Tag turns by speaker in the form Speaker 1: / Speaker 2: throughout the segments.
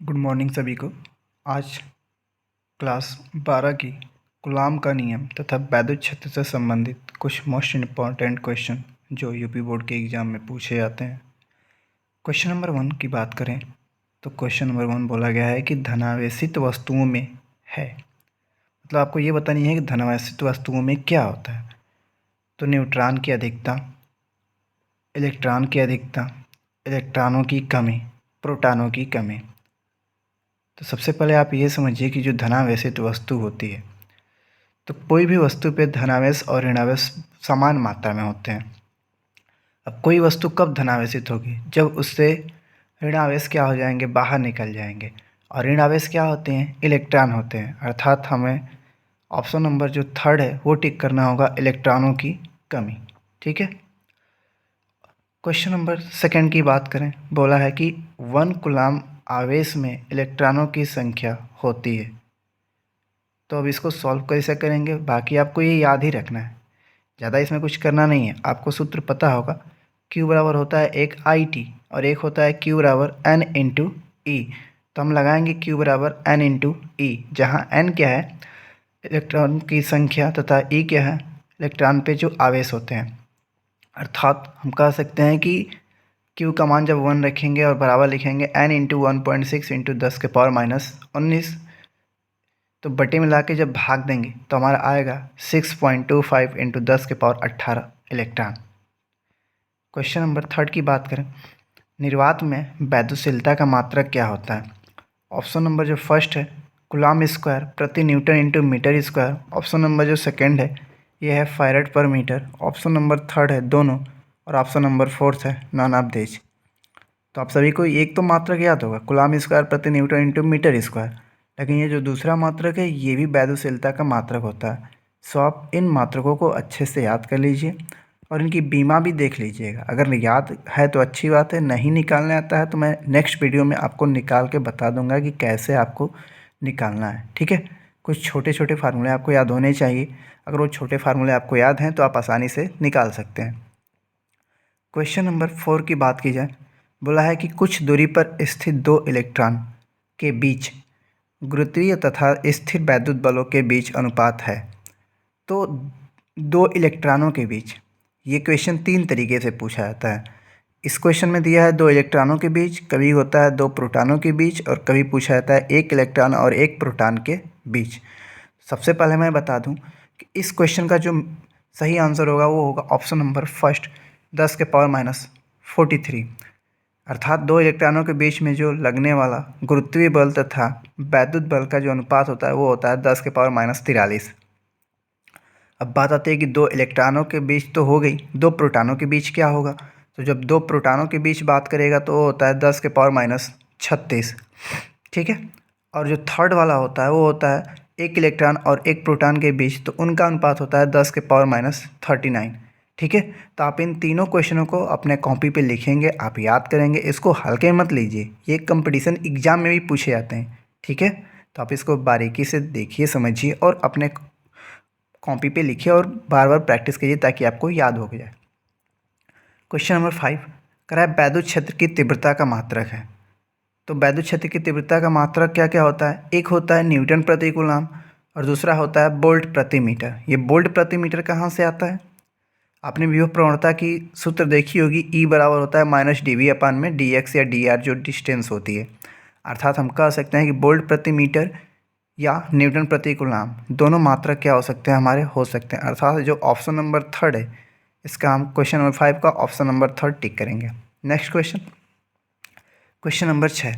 Speaker 1: Good morning सभी को। आज क्लास 12 की कूलाम का नियम तथा वैद्युत क्षेत्र से संबंधित कुछ मोस्ट इम्पॉर्टेंट क्वेश्चन जो यूपी बोर्ड के एग्ज़ाम में पूछे जाते हैं। क्वेश्चन नंबर 1 की बात करें तो क्वेश्चन नंबर 1 बोला गया है कि धनावेशित वस्तुओं में है, मतलब आपको ये बतानी है कि धनावेशित वस्तुओं में क्या होता है। तो न्यूट्रॉन की अधिकता, इलेक्ट्रॉन की अधिकता, इलेक्ट्रॉनों की कमी, प्रोटॉनों की कमी। तो सबसे पहले आप ये समझिए कि जो धनावेशित वस्तु होती है, तो कोई भी वस्तु पे धनावेश और ऋणावेश समान मात्रा में होते हैं। अब कोई वस्तु कब धनावेशित होगी? जब उससे ऋणावेश क्या हो जाएंगे, बाहर निकल जाएंगे। और ऋणावेश क्या होते हैं? इलेक्ट्रॉन होते हैं। अर्थात हमें ऑप्शन नंबर जो थर्ड है वो टिक करना होगा, इलेक्ट्रॉनों की कमी। ठीक है। क्वेश्चन नंबर सेकंड की बात करें, बोला है कि 1 कूलाम आवेश में इलेक्ट्रॉनों की संख्या होती है। तो अब इसको सॉल्व कैसे करेंगे, बाकी आपको ये याद ही रखना है, ज़्यादा इसमें कुछ करना नहीं है। आपको सूत्र पता होगा, Q बराबर होता है एक IT और एक होता है Q बराबर N इंटू ई। तो हम लगाएंगे Q बराबर N इंटू ई, जहाँ N क्या है इलेक्ट्रॉन की संख्या तथा E क्या है इलेक्ट्रॉन पे जो आवेश होते हैं। अर्थात हम कह सकते हैं कि Q का मान जब 1 रखेंगे और बराबर लिखेंगे N इंटू 1.6 इंटू 10⁻−19, तो बटे में ला के जब भाग देंगे तो हमारा आएगा 6.25 into 10⁻18 electron. Question number third की बात करें, निर्वात में वैद्युतशीलता का मात्रक क्या होता है? ऑप्शन नंबर जो फर्स्ट है कूलाम स्क्वायर प्रति newton into metre square. Option number जो सेकंड है ये है फैराड पर मीटर। ऑप्शन नंबर थर्ड है दोनों, और ऑप्शन नंबर फोर्थ है नॉन ऑफ दिस। तो आप सभी को एक तो मात्रक याद होगा, कूलाम स्क्वायर प्रति न्यूटन इंटू मीटर स्क्वायर, लेकिन ये जो दूसरा मात्रक है ये भी वैद्युतशीलता का मात्रक होता है। सो आप इन मात्रकों को अच्छे से याद कर लीजिए और इनकी बीमा भी देख लीजिएगा। अगर याद है तो अच्छी बात है, नहीं निकालने आता है तो मैं नेक्स्ट वीडियो में आपको निकाल के बता दूंगा कि कैसे आपको निकालना है। ठीक है। कुछ छोटे छोटे फार्मूले आपको याद होने चाहिए। अगर वो छोटे फार्मूले आपको याद हैं तो आप आसानी से निकाल सकते हैं। क्वेश्चन नंबर 4 की बात की जाए, बोला है कि कुछ दूरी पर स्थित 2 इलेक्ट्रॉन के बीच गुरुत्वीय तथा स्थिर वैद्युत बलों के बीच अनुपात है। तो 2 इलेक्ट्रॉनों के बीच, ये क्वेश्चन 3 तरीके से पूछा जाता है। इस क्वेश्चन में दिया है 2 इलेक्ट्रॉनों के बीच, कभी होता है 2 प्रोटॉनों के बीच, और कभी पूछा जाता है 1 इलेक्ट्रॉन और 1 प्रोटॉन के बीच। सबसे पहले मैं बता दूं कि इस क्वेश्चन का जो सही आंसर होगा वो होगा ऑप्शन नंबर फर्स्ट, 10⁻43। अर्थात 2 इलेक्ट्रॉनों के बीच में जो लगने वाला गुरुत्वीय बल तथा वैद्युत बल का जो अनुपात होता है वो होता है 10⁻43। अब बात आती है कि 2 इलेक्ट्रॉनों के बीच तो हो गई, 2 प्रोटॉनों के बीच क्या होगा? तो जब 2 प्रोटॉनों के बीच बात करेगा तो वो होता है 10⁻36। ठीक है। और जो थर्ड वाला होता है वो होता है 1 इलेक्ट्रॉन और 1 प्रोटॉन के बीच, तो उनका अनुपात होता है 10⁻39। ठीक है। तो आप इन तीनों क्वेश्चनों को अपने कॉपी पे लिखेंगे, आप याद करेंगे, इसको हल्के मत लीजिए, ये कंपटीशन एग्जाम में भी पूछे जाते हैं। ठीक है। तो आप इसको बारीकी से देखिए, समझिए और अपने कॉपी पे लिखिए और बार बार प्रैक्टिस कीजिए ताकि आपको याद हो जाए। क्वेश्चन नंबर 5 कह है वैद्युत क्षेत्र की तीव्रता का मात्रक है। तो वैद्युत क्षेत्र की तीव्रता का मात्रक क्या क्या होता है? एक होता है न्यूटन प्रति कूलाम और दूसरा होता है वोल्ट प्रति मीटर। ये वोल्ट प्रति मीटर कहाँ से आता है? आपने विभव प्रवणता की सूत्र देखी होगी, E बराबर होता है -dV/dx या dr जो डिस्टेंस होती है। अर्थात हम कह सकते हैं कि वोल्ट प्रति मीटर या न्यूटन प्रति कूलाम दोनों मात्रक क्या हो सकते हैं, हमारे हो सकते हैं। अर्थात जो ऑप्शन नंबर थर्ड है इसका हम क्वेश्चन नंबर 5 का ऑप्शन नंबर थर्ड टिक करेंगे। नेक्स्ट क्वेश्चन, क्वेश्चन नंबर 6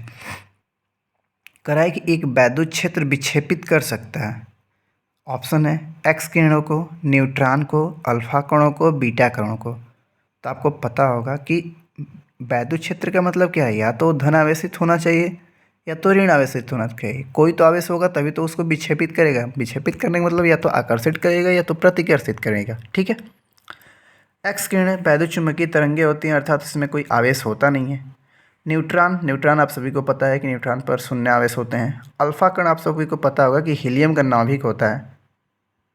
Speaker 1: कह रहा है कि एक वैद्युत क्षेत्र विक्षेपित कर सकता है। ऑप्शन है एक्स किरणों को, न्यूट्रॉन को, अल्फा कणों को, बीटा कणों को। तो आपको पता होगा कि वैद्युत क्षेत्र का मतलब क्या है, या तो धनावेशित होना चाहिए या तो ऋण आवेशित होना चाहिए। कोई तो आवेश होगा तभी तो उसको विक्षेपित करेगा। विक्षेपित करने का मतलब या तो आकर्षित करेगा या तो प्रतिकर्षित करेगा। ठीक है। एक्स किरणें वैद्युत चुम्बकीय तरंगे होती हैं, अर्थात इसमें कोई आवेश होता नहीं है। न्यूट्रॉन आप सभी को पता है कि न्यूट्रॉन पर शून्य आवेश होते हैं। अल्फा कण आप सभी को पता होगा कि हीलियम का नाभिक होता है,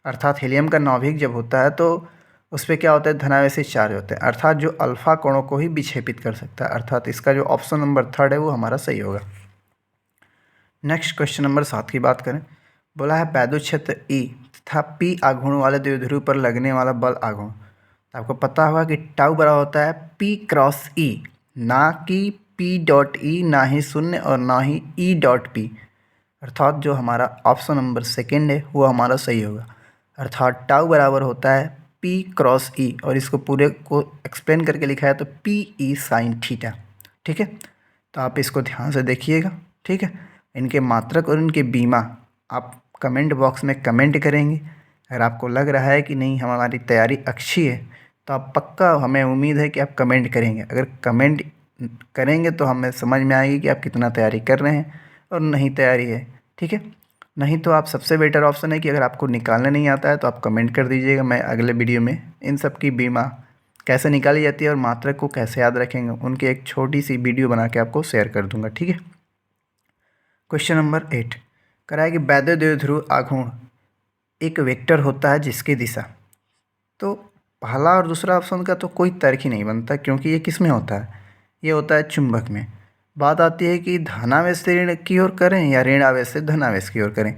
Speaker 1: अर्थात हीलियम का नाभिक जब होता है तो उस पर क्या होता है, धनावेशित चार्ज होते हैं, अर्थात जो अल्फा कणों को ही विक्षेपित कर सकता है। अर्थात इसका जो ऑप्शन नंबर थर्ड है वो हमारा सही होगा। नेक्स्ट क्वेश्चन नंबर 7 की बात करें। बोला है वैद्युत क्षेत्र ई तथा पी आघूर्ण वाले द्विध्रुव पर लगने वाला बल आघूर्ण। तो आपको पता होगा कि टाउ बराबर होता है पी क्रॉस ई, ना कि पी डॉट ई, ना ही शून्य और ना ही ई डॉट पी। अर्थात जो हमारा ऑप्शन नंबर सेकेंड है वो हमारा सही होगा। अर्थात टाउ बराबर होता है पी क्रॉस ई, और इसको पूरे को एक्सप्लेन करके लिखा है तो पी ई साइन थीटा। ठीक है, तो आप इसको ध्यान से देखिएगा। ठीक है, इनके मात्रक और इनके बीमा आप कमेंट बॉक्स में कमेंट करेंगे। अगर आपको लग रहा है कि नहीं हमारी तैयारी अच्छी है तो आप पक्का, हमें उम्मीद है कि आप कमेंट करेंगे। अगर कमेंट करेंगे तो हमें समझ में आएगी कि आप कितना तैयारी कर रहे हैं और नहीं तैयारी है। ठीक है, नहीं तो आप सबसे बेटर ऑप्शन है कि अगर आपको निकालने नहीं आता है तो आप कमेंट कर दीजिएगा। मैं अगले वीडियो में इन सब की बीमा कैसे निकाली जाती है और मात्रक को कैसे याद रखेंगे उनकी एक छोटी सी वीडियो बना के आपको शेयर कर दूंगा। ठीक है, क्वेश्चन नंबर 8 कराया कि वैद्युत द्विध्रुव आघूर्ण एक वेक्टर होता है जिसकी दिशा। तो पहला और दूसरा ऑप्शन का तो कोई तर्क ही नहीं बनता, क्योंकि ये किस में होता है, ये होता है चुंबक में। बात आती है कि धनावेश से ऋण की ओर करें या ऋण आवेश से धनावेश की ओर करें।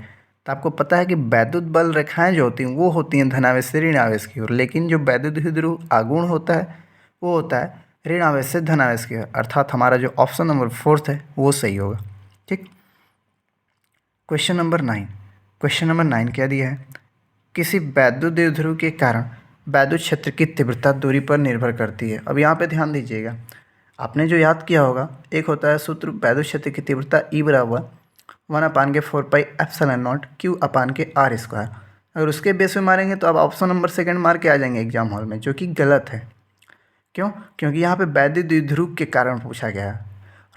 Speaker 1: तो आपको पता है कि वैद्युत बल रेखाएं जो होती हैं वो होती हैं धनावेश से ऋण आवेश की ओर, लेकिन जो वैद्युत द्विध्रुव आघूर्ण होता है वो होता है ऋण आवेश से धनावेश की ओर। अर्थात हमारा जो ऑप्शन नंबर 4 है वो सही होगा। ठीक, क्वेश्चन नंबर 9। क्वेश्चन नंबर 9 क्या दिया है, किसी वैद्युत द्विध्रुव के कारण वैद्युत क्षेत्र की तीव्रता दूरी पर निर्भर करती है। अब यहाँ पे ध्यान दीजिएगा, आपने जो याद किया होगा एक होता है सूत्र वैद्युत क्षेत्र की तीव्रता ई बराबर 1/4πε0 Q/r²। अगर उसके बेस में मारेंगे तो आप ऑप्शन नंबर सेकंड मार के आ जाएंगे एग्जाम हॉल में, जो कि गलत है। क्यों? क्योंकि यहाँ पे वैद्युत द्विध्रुव के कारण पूछा गया है,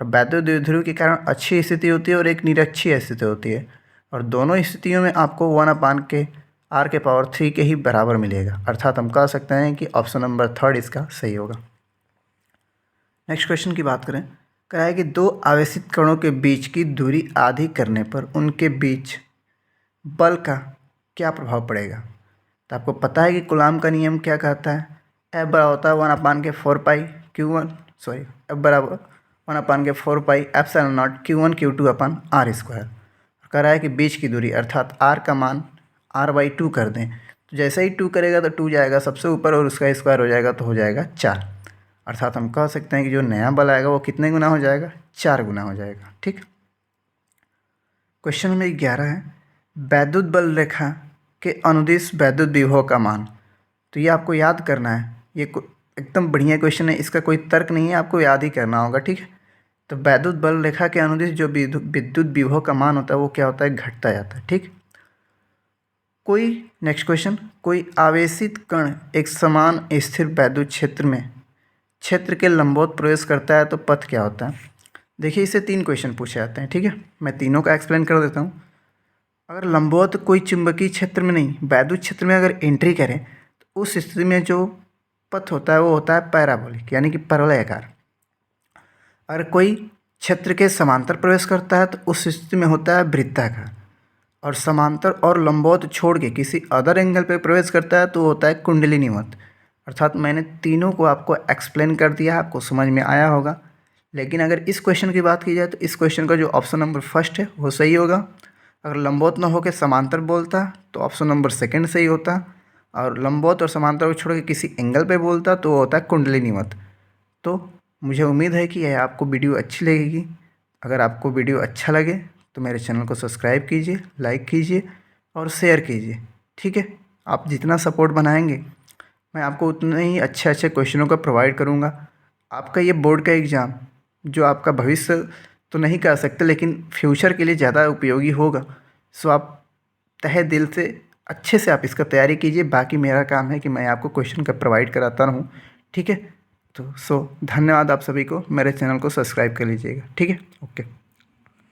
Speaker 1: और वैद्युत द्विध्रुव के कारण अच्छी स्थिति होती है और एक निरक्षीय स्थिति होती है, और दोनों स्थितियों में आपको 1/r³ के ही बराबर मिलेगा। अर्थात हम कह सकते हैं कि ऑप्शन नंबर 3 इसका सही होगा। नेक्स्ट क्वेश्चन की बात करें, कहा है कि दो आवेशित कणों के बीच की दूरी आधी करने पर उनके बीच बल का क्या प्रभाव पड़ेगा। तो आपको पता है कि कूलाम का नियम क्या कहता है, F बराबर होता है 1/4π F बराबर 1/4πε0 Q1Q2/r²। कह रहा है कि बीच की दूरी अर्थात r का मान r/2 कर दें, तो जैसे ही 2 करेगा तो 2 जाएगा सबसे ऊपर और उसका स्क्वायर हो जाएगा तो हो जाएगा 4। अर्थात हम कह सकते हैं कि जो नया बल आएगा वो कितने गुना हो जाएगा, 4 गुना हो जाएगा। ठीक, क्वेश्चन नंबर 11 है वैद्युत बल रेखा के अनुदिश वैद्युत विभव का मान। तो ये आपको याद करना है, ये एकदम बढ़िया क्वेश्चन है, इसका कोई तर्क नहीं है, आपको याद ही करना होगा। ठीक है, तो वैद्युत बल रेखा के अनुदिश जो विद्युत विभव का मान होता है वो क्या होता है, घटता जाता है। ठीक, नेक्स्ट क्वेश्चन, कोई आवेशित कण एक समान स्थिर वैद्युत क्षेत्र के लंबवत प्रवेश करता है तो पथ क्या होता है। देखिए, इससे 3 क्वेश्चन पूछे जाते हैं। ठीक है, मैं तीनों का एक्सप्लेन कर देता हूँ। अगर लंबवत कोई चुंबकीय क्षेत्र में नहीं वैद्युत क्षेत्र में अगर एंट्री करें तो उस स्थिति में जो पथ होता है वो होता है पैराबोलिक, यानी कि परवलयाकार। अगर कोई क्षेत्र के समांतर प्रवेश करता है तो उस स्थिति में होता है वृत्ताकार, और समांतर और लंबवत छोड़ के किसी अदर एंगल पर प्रवेश करता है तो होता है कुंडलिनीवत। अर्थात मैंने तीनों को आपको एक्सप्लेन कर दिया, आपको समझ में आया होगा। लेकिन अगर इस क्वेश्चन की बात की जाए तो इस क्वेश्चन का जो ऑप्शन नंबर 1 है वो सही होगा। अगर लंबवत न होकर समांतर बोलता तो ऑप्शन नंबर 2 सही होता, और लंबवत और समांतर को छोड़ के किसी एंगल पे बोलता तो वो होता है कुंडलिनीवत। तो मुझे उम्मीद है कि यह आपको वीडियो अच्छी लगेगी। अगर आपको वीडियो अच्छा लगे तो मेरे चैनल को सब्सक्राइब कीजिए, लाइक कीजिए और शेयर कीजिए। ठीक है, आप जितना सपोर्ट बनाएंगे मैं आपको उतने ही अच्छे अच्छे क्वेश्चनों का प्रोवाइड करूँगा। आपका ये बोर्ड का एग्ज़ाम जो आपका भविष्य तो नहीं कह सकते लेकिन फ्यूचर के लिए ज़्यादा उपयोगी होगा, सो आप तहे दिल से अच्छे से आप इसका तैयारी कीजिए। बाकी मेरा काम है कि मैं आपको क्वेश्चन का प्रोवाइड कराता रहूँ। ठीक है, तो धन्यवाद आप सभी को, मेरे चैनल को सब्सक्राइब कर लीजिएगा। ठीक है, ओके।